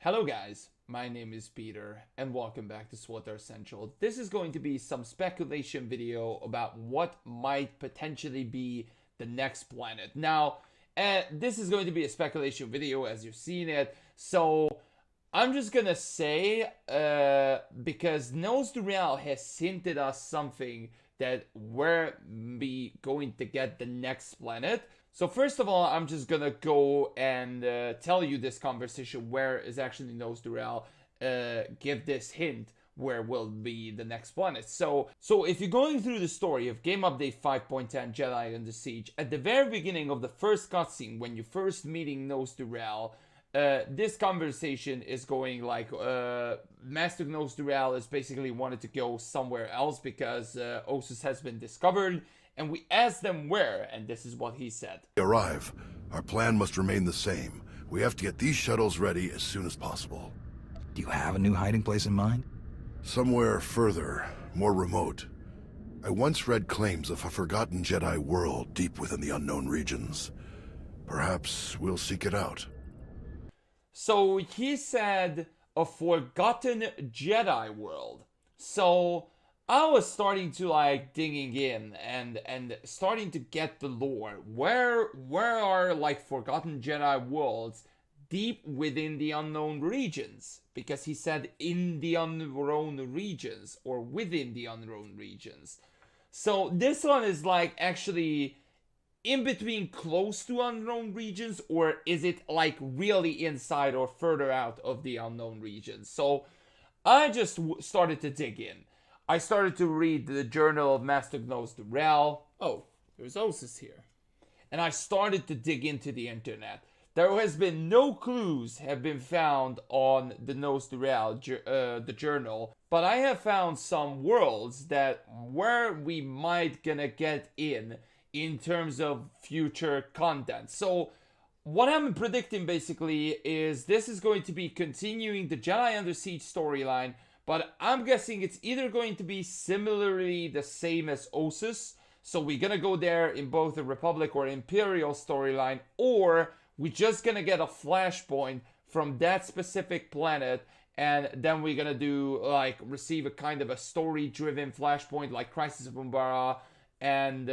Hello guys, my name is Peter and welcome back to SWTOR Central. This is going to be some speculation video about what might potentially be the next planet. Now, this is going to be a speculation video as you've seen it, so I'm just gonna say, because Gnost-Dural has hinted us something that we're going to get the next planet. So first of all, I'm just gonna go and tell you this conversation where is actually Gnost-Dural, give this hint where will be the next planet. So if you're going through the story of Game Update 5.10 Jedi Under Siege, at the very beginning of the first cutscene, when you're first meeting Gnost-Dural, this conversation is going like, Master Gnost-Dural is basically wanted to go somewhere else because Ossus has been discovered. And we asked them where, and this is what he said. Arrive. Our plan must remain the same. We have to get these shuttles ready as soon as possible. Do you have a new hiding place in mind? Somewhere further, more remote. I once read claims of a forgotten Jedi world deep within the unknown regions. Perhaps we'll seek it out. So he said a forgotten Jedi world. So I was starting to like digging in and starting to get the lore. Where are like forgotten Jedi worlds deep within the unknown regions? Because he said in the unknown regions or within the unknown regions. So this one is like actually in between, close to unknown regions, or is it like really inside or further out of the unknown regions? So I just started to dig in. I started to read the journal of Master Gnost-Dural. Oh, there's Ossus here. And I started to dig into the internet. There has been no clues have been found on the Gnost-Dural, the journal. But I have found some worlds that where we might gonna get in terms of future content. So what I'm predicting basically is this is going to be continuing the Jedi Under Siege storyline, but I'm guessing it's either going to be similarly the same as Ossus, so we're gonna go there in both the Republic or Imperial storyline, or we're just gonna get a flashpoint from that specific planet, and then we're gonna do like receive a kind of a story-driven flashpoint like Crisis of Umbara and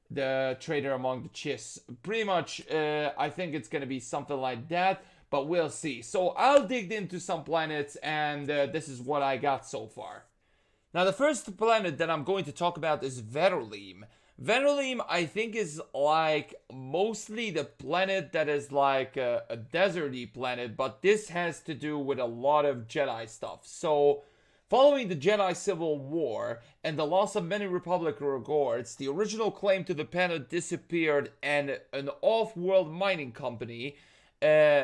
the Traitor Among the Chiss. Pretty much, I think it's gonna be something like that, but we'll see. So I'll dig into some planets, and this is what I got so far. Now, the first planet that I'm going to talk about is Verulim. Verulim, I think, is like mostly the planet that is like a deserty planet, but this has to do with a lot of Jedi stuff. So following the Jedi Civil War and the loss of many Republic records, the original claim to the planet disappeared, and an off-world mining company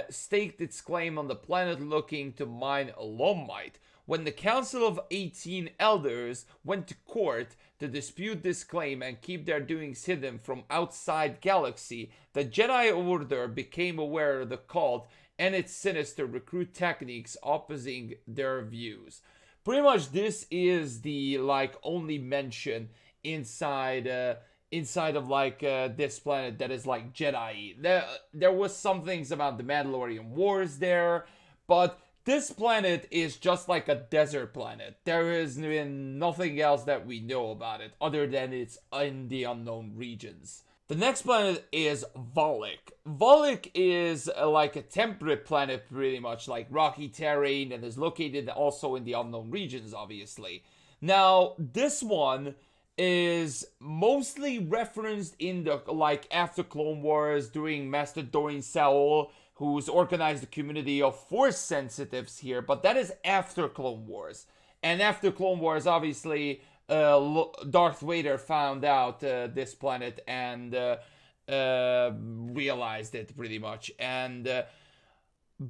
staked its claim on the planet looking to mine alumite. When the Council of 18 Elders went to court to dispute this claim and keep their doings hidden from outside galaxy, the Jedi Order became aware of the cult and its sinister recruit techniques opposing their views. Pretty much this is the like only mention inside of like this planet that is like Jedi. There was some things about the Mandalorian Wars there, but this planet is just like a desert planet. There has been nothing else that we know about it other than it's in the unknown regions. The next planet is Volek. Volek is like a temperate planet, pretty much like rocky terrain, and is located also in the unknown regions, obviously. Now, this one is mostly referenced in the like after Clone Wars during Master Dorian Saul, who's organized a community of Force sensitives here, but that is after Clone Wars. And after Clone Wars, obviously, Darth Vader found out this planet and realized it pretty much. And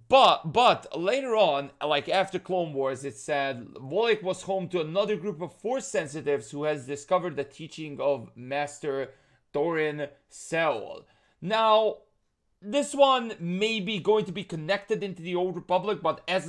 but later on, like after Clone Wars, it said Volek was home to another group of Force sensitives who has discovered the teaching of Master Dorian Saul. Now, this one may be going to be connected into the Old Republic, but as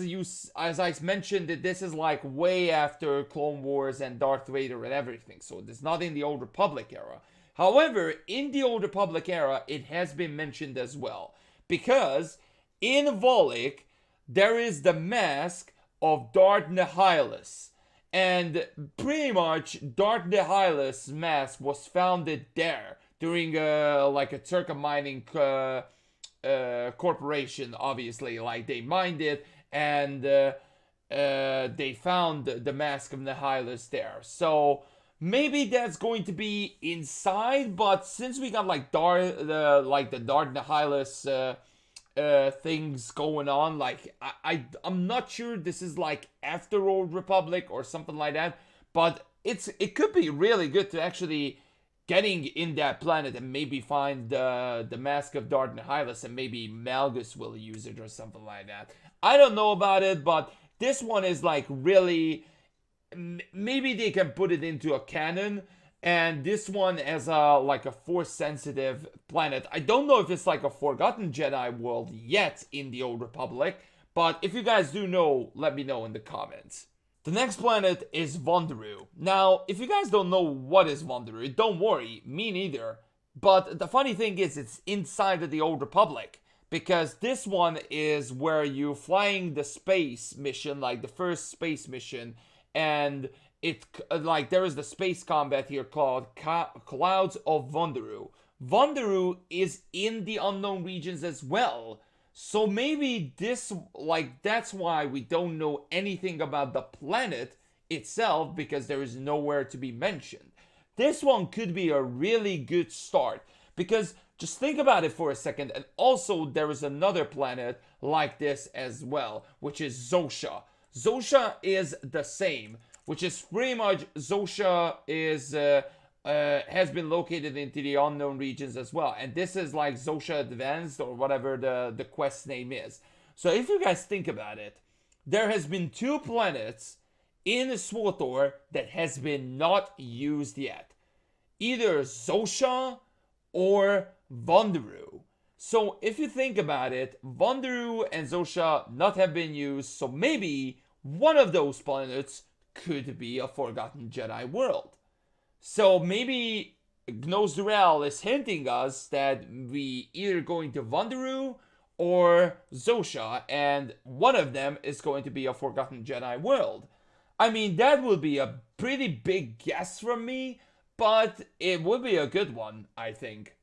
I mentioned, this is like way after Clone Wars and Darth Vader and everything, so it's not in the Old Republic era. However, in the Old Republic era, it has been mentioned as well, because in Volek, there is the mask of Darth Nihilus. And pretty much Darth Nihilus' mask was founded there during like a Turka mining corporation, obviously. Like they mined it and they found the mask of Nihilus there. So maybe that's going to be inside, but since we got like the Darth Nihilus things going on, like I'm not sure this is like after Old Republic or something like that, but it could be really good to actually getting in that planet and maybe find the mask of Darth Nihilus, and maybe Malgus will use it or something like that. I don't know about it, but this one is like really, maybe they can put it into a canon. And this one as a like a force sensitive planet. I don't know if it's like a forgotten Jedi world yet in the Old Republic, but if you guys do know, let me know in the comments. The next planet is Vonderu. Now, if you guys don't know what is Vonderu, don't worry, me neither. But the funny thing is, it's inside of the Old Republic, because this one is where you're flying the space mission, like the first space mission, and it like there is the space combat here called Clouds of Vonderu. Vonderu is in the unknown regions as well. So maybe this, like, that's why we don't know anything about the planet itself, because there is nowhere to be mentioned. This one could be a really good start, because just think about it for a second. And also there is another planet like this as well, which is Zosha. Zosha is the same, which is pretty much, Zosha is has been located into the unknown regions as well. And this is like Zosha Advanced, or whatever the quest name is. So if you guys think about it, there has been 2 planets in SWTOR that has been not used yet. Either Zosha or Vonderu. So if you think about it, Vonderu and Zosha not have been used, so maybe one of those planets could be a forgotten Jedi world. So maybe Gnost-Dural is hinting us that we either going to Vonderu or Zosha, and one of them is going to be a forgotten Jedi world. I mean, that would be a pretty big guess from me, but it would be a good one, I think.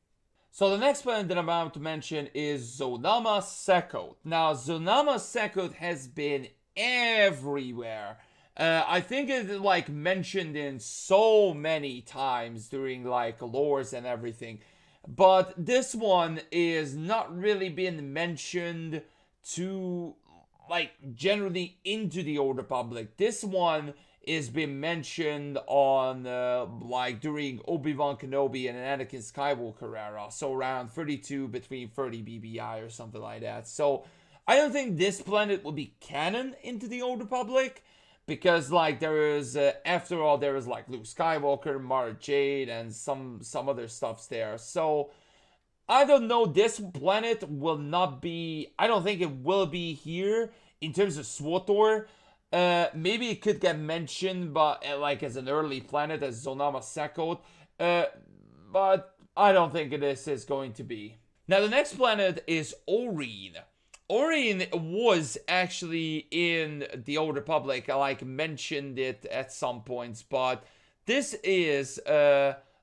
So the next planet that I'm about to mention is Zonama Sekot. Now, Zonama Sekot has been everywhere. I think it's like mentioned in so many times during like lores and everything. But this one is not really been mentioned to like generally into the Old Republic. This one is been mentioned on like during Obi-Wan Kenobi and Anakin Skywalker era. So around 32 between 30 BBI or something like that. So I don't think this planet will be canon into the Old Republic. Because like there is, after all, there is like Luke Skywalker, Mara Jade, and some other stuffs there. So I don't know, this planet will not be, I don't think it will be here in terms of SWTOR. Maybe it could get mentioned, but like as an early planet, as Zonama Sekot. But I don't think this is going to be. Now the next planet is Oreen. Oreen was actually in the Old Republic. I like mentioned it at some points, but this is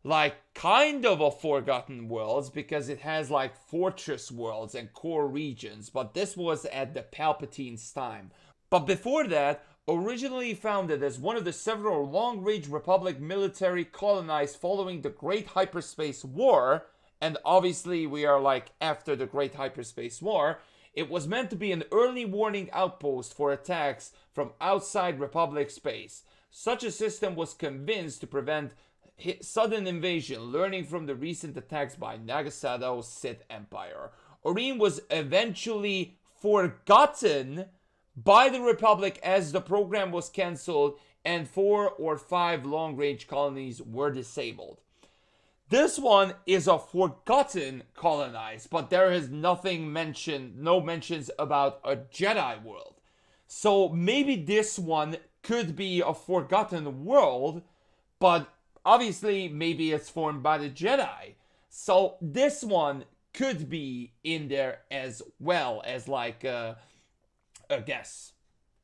like kind of a forgotten worlds, because it has like fortress worlds and core regions, but this was at the Palpatine's time. But before that, originally founded as one of the several long-range Republic military colonized following the Great Hyperspace War, and obviously we are like after the Great Hyperspace War, it was meant to be an early warning outpost for attacks from outside Republic space. Such a system was convinced to prevent sudden invasion, learning from the recent attacks by Nagasato's Sith Empire. Oreen was eventually forgotten by the Republic as the program was cancelled and 4 or 5 long-range colonies were disabled. This one is a forgotten colonized, but there is nothing mentioned, no mentions about a Jedi world. So maybe this one could be a forgotten world, but obviously maybe it's formed by the Jedi. So this one could be in there as well as like a guess.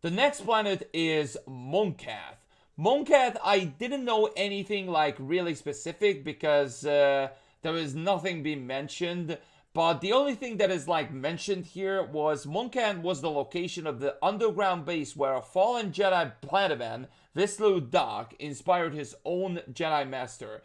The next planet is Monkath. Monkath, I didn't know anything like really specific because there is nothing being mentioned. But the only thing that is like mentioned here was Monkath was the location of the underground base where a fallen Jedi Padawan, SWTOR, inspired his own Jedi Master.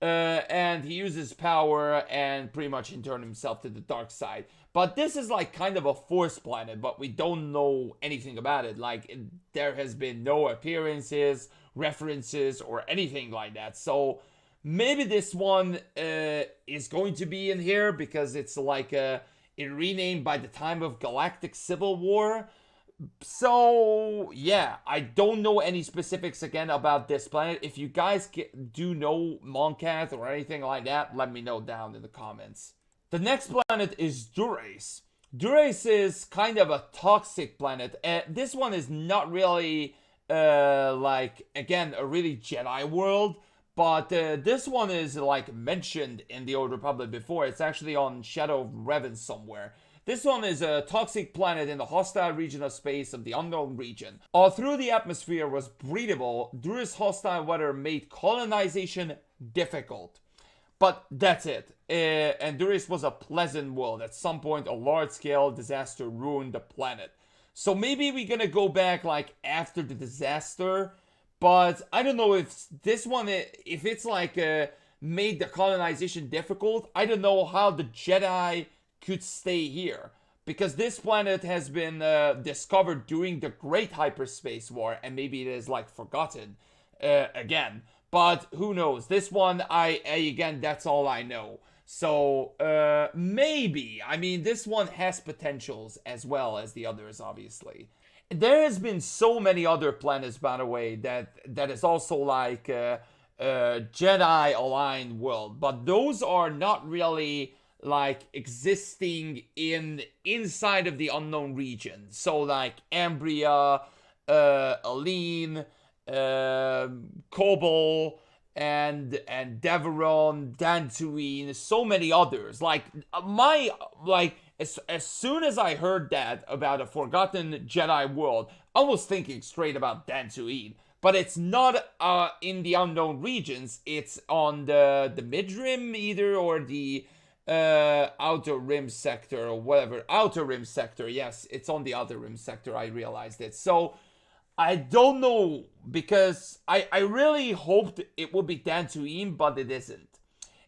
And he uses power and pretty much in turn himself to the dark side. But this is like kind of a force planet, but we don't know anything about it. Like, there has been no appearances, references, or anything like that. So maybe this one is going to be in here because it's like it renamed by the time of Galactic Civil War. So yeah, I don't know any specifics again about this planet. If you guys do know Monkath or anything like that, let me know down in the comments. The next planet is Durace. Durace is kind of a toxic planet. This one is not really like, again, a really Jedi world, but this one is like mentioned in the Old Republic before. It's actually on Shadow of Revan somewhere. This one is a toxic planet in the hostile region of space of the unknown region. Although the atmosphere was breathable, Durace's hostile weather made colonization difficult. But that's it. And Durace was a pleasant world. At some point, a large-scale disaster ruined the planet. So maybe we're gonna go back like after the disaster. But I don't know if this one, if it's like made the colonization difficult. I don't know how the Jedi could stay here, because this planet has been discovered during the Great Hyperspace War, and maybe it is like forgotten again. But who knows? This one, I again, that's all I know. So maybe, I mean, this one has potentials as well as the others, obviously. There has been so many other planets, by the way, that is also like Jedi aligned world, but those are not really like existing inside of the unknown region. So like Ambria, Aline, Kobol, and Deveron, Dantooine, so many others. Like as soon as I heard that about a forgotten Jedi world, I was thinking straight about Dantooine. But it's not in the unknown regions. It's on the mid-rim either, or the outer rim sector, or whatever. Outer rim sector, yes, it's on the outer rim sector. I realized it. So I don't know, because I really hoped it would be Dantooine, but it isn't.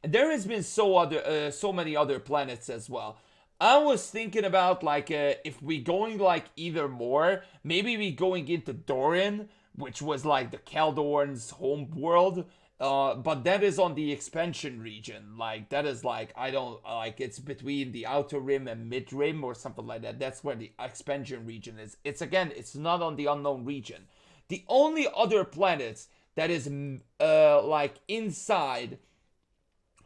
And there has been so many other planets as well. I was thinking about like if we going like either more, maybe we going into Doran, which was like the Caldorn's home world. But that is on the expansion region. Like, that is like, I don't, like, it's between the outer rim and mid rim or something like that. That's where the expansion region is. It's, again, it's not on the unknown region. The only other planets that is, like, inside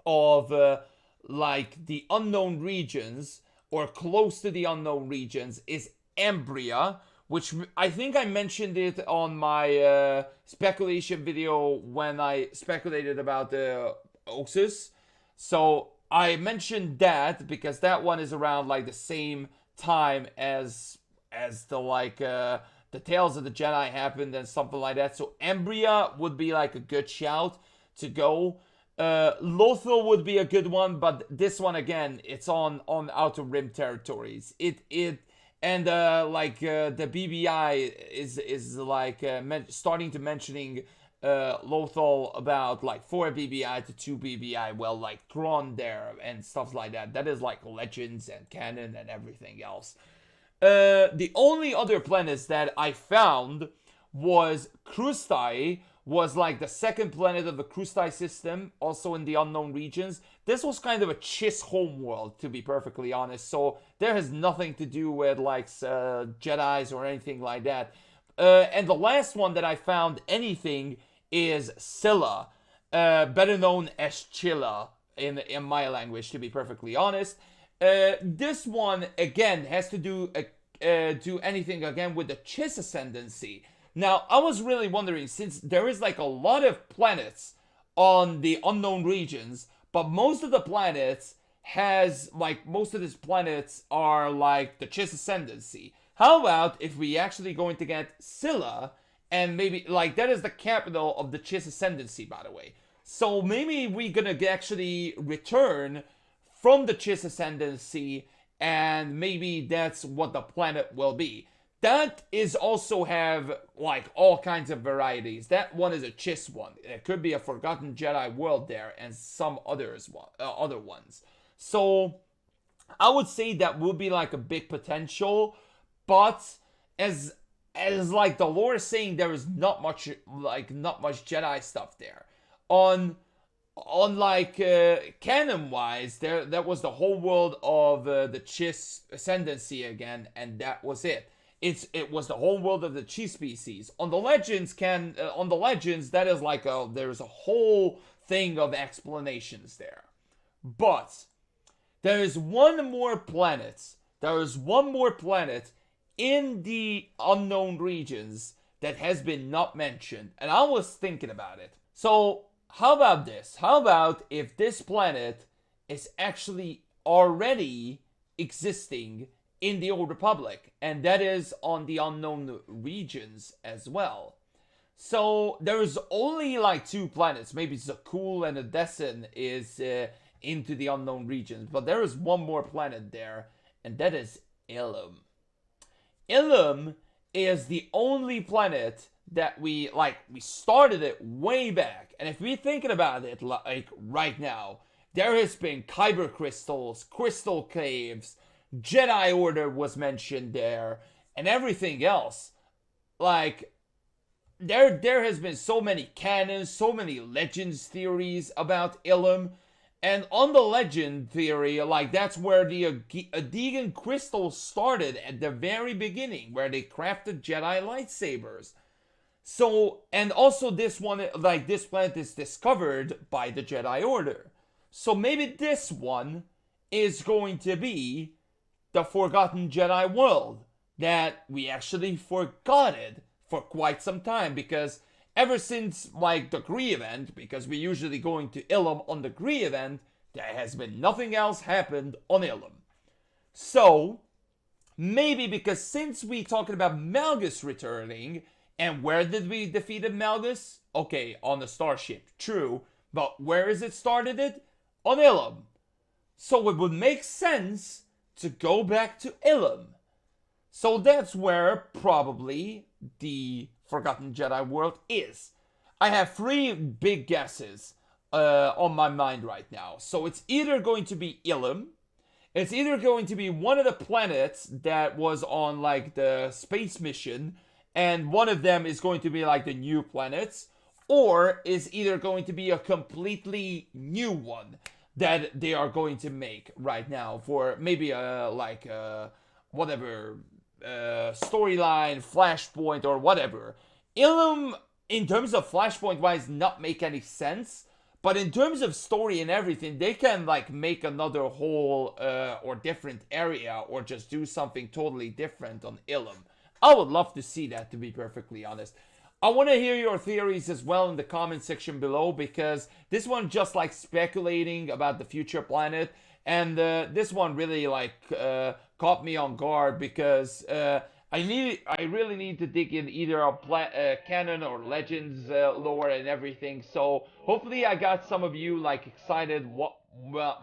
of, like, the unknown regions, or close to the unknown regions, is Ambria, which I think I mentioned it on my speculation video when I speculated about the Oxus. So I mentioned that because that one is around like the same time as the like the Tales of the Jedi happened and something like that. So Ambria would be like a good shout to go. Lothal would be a good one, but this one again, it's on Outer Rim territories. And like the BBI is like starting to mentioning Lothal about like 4 BBI to 2 BBI, well, like Kron there and stuff like that. That is like legends and canon and everything else. The only other planets that I found was Krustai, was like the second planet of the Krustai system, also in the unknown regions. This was kind of a Chiss homeworld, to be perfectly honest, so there has nothing to do with like Jedis or anything like that. And the last one that I found anything is Scylla, better known as Chilla in my language, to be perfectly honest. This one again has to do anything again with the Chiss ascendancy. Now, I was really wondering, since there is like a lot of planets on the unknown regions, but most of the planets has, like, most of these planets are like the Chiss ascendancy. How about if we actually going to get Scylla, and maybe like that is the capital of the Chiss Ascendancy, by the way. So maybe we gonna actually return from the Chiss Ascendancy, and maybe that's what the planet will be. That is also have like all kinds of varieties. That one is a Chiss one. It could be a Forgotten Jedi world there, and some other ones. So I would say that will be like a big potential, but as like the lore is saying, there is not much Jedi stuff there. On like canon wise, that was the whole world of the Chiss Ascendancy again, and that was it. It was the whole world of the Chi species. On the legends that is like there's a whole thing of explanations there. But there is one more planet. There is one more planet in the unknown regions that has been not mentioned, and I was thinking about it. So how about this? How about if this planet is actually already existing in the Old Republic, and that is on the unknown regions as well? So there's only like two planets, maybe Zakul and Adessen is into the unknown regions, but there is one more planet there, and that is Ilum. Ilum is the only planet that we started it way back, and if we're thinking about it like right now, there has been kyber crystals, crystal caves, Jedi Order was mentioned there, and everything else. Like there has been so many canons, so many legends theories about Ilum. And on the legend theory, like that's where the Adegan crystal started at the very beginning, where they crafted Jedi lightsabers. So, and also this one, like this planet is discovered by the Jedi Order. So maybe this one is going to be the Forgotten Jedi world that we actually forgot it for quite some time, because ever since like the Gree event, because we're usually going to Ilum on the Gree event, there has been nothing else happened on Ilum. So maybe because since we talking about Malgus returning, and where did we defeat Malgus? Okay, on the starship, true, but where is it started it? On Ilum. So it would make sense to go back to Ilum. So that's where probably the Forgotten Jedi world is. I have three big guesses on my mind right now. So it's either going to be Ilum, it's either going to be one of the planets that was on like the space mission, and one of them is going to be like the new planets, or is either going to be a completely new one that they are going to make right now for maybe whatever storyline, flashpoint, or whatever. Ilum, in terms of flashpoint wise, not make any sense, but in terms of story and everything, they can like make another whole or different area, or just do something totally different on Ilum. I would love to see that, to be perfectly honest. I want to hear your theories as well in the comment section below, because this one just like speculating about the future planet, and this one really like caught me on guard, because I really need to dig in either a canon or legends lore and everything. So hopefully I got some of you like excited what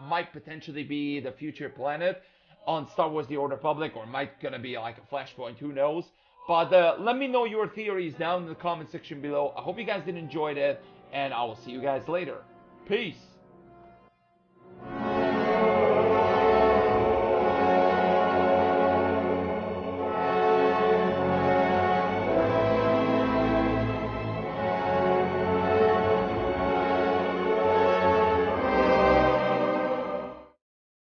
might potentially be the future planet on Star Wars: The Old Republic, or might gonna be like a flashpoint, who knows. But let me know your theories down in the comment section below. I hope you guys did enjoy it, and I will see you guys later. Peace.